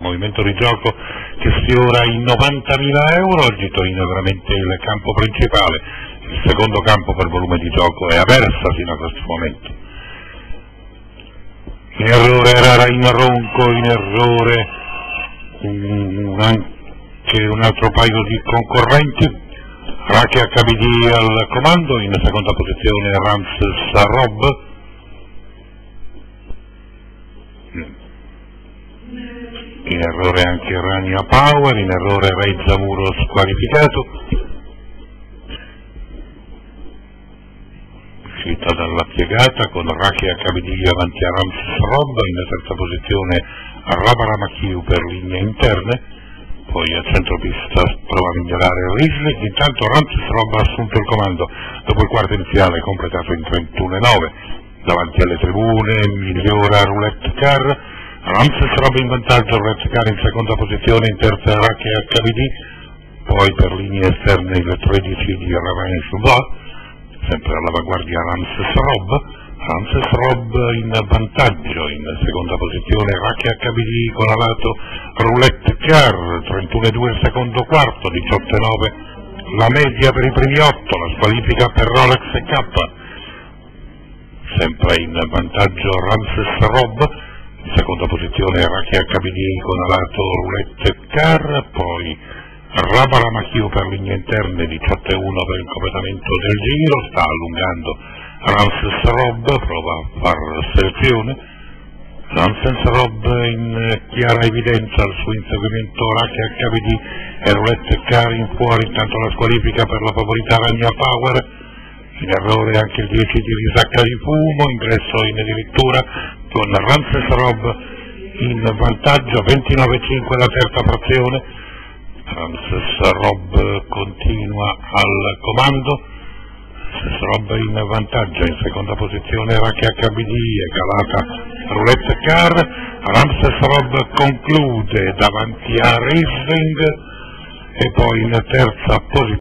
movimento di gioco che sfiora i 90.000 euro. Oggi Torino è veramente il campo principale, il secondo campo per volume di gioco è Aversa fino a questo momento. In errore era in Ronco, in errore anche un altro paio di concorrenti. Raki HBD al comando, in seconda posizione Ramses Rob. In errore anche Rania Power, in errore Ray Zamuro squalificato. Uscita dalla piegata con Raki HBD avanti a Ramses Rob, in terza posizione Rabaramachiu per linee interne. Poi a centropista prova a migliorare Riesling, intanto Ramses Rob ha assunto il comando dopo il quarto iniziale completato in 31,9. Davanti alle tribune migliora Roulette Car, Ramses Rob in vantaggio, Roulette Car in seconda posizione, in terza Raki HBD, poi per linee esterne il 13 di Ravine Subot, sempre all'avanguardia Ramses Rob in vantaggio, in seconda posizione Raki HBD con a lato Roulette Car, 31,2 secondo quarto, 18,9 la media per i primi 8, la squalifica per Rolex e K. Sempre in vantaggio Ramses Rob, in seconda posizione Raki HBD con a lato Roulette Car, poi Rabaramachiu per linee interne, 18,1 per il completamento del giro, sta allungando Ramses Rob, prova a far selezione. Ramses Rob in chiara evidenza al suo inseguimento Raki HBD e Roulette Car in fuori, intanto la squalifica per la favorita Rania Power. In errore anche il 10 di Risacca di Fumo, ingresso in addirittura con Ramses Rob in vantaggio, 29,5 la terza frazione. Ramses Rob continua al comando. Ramses Rob in vantaggio, in seconda posizione Raki HBD e calata Roulette Car. Ramses Rob conclude davanti a Riesling e poi in terza posizione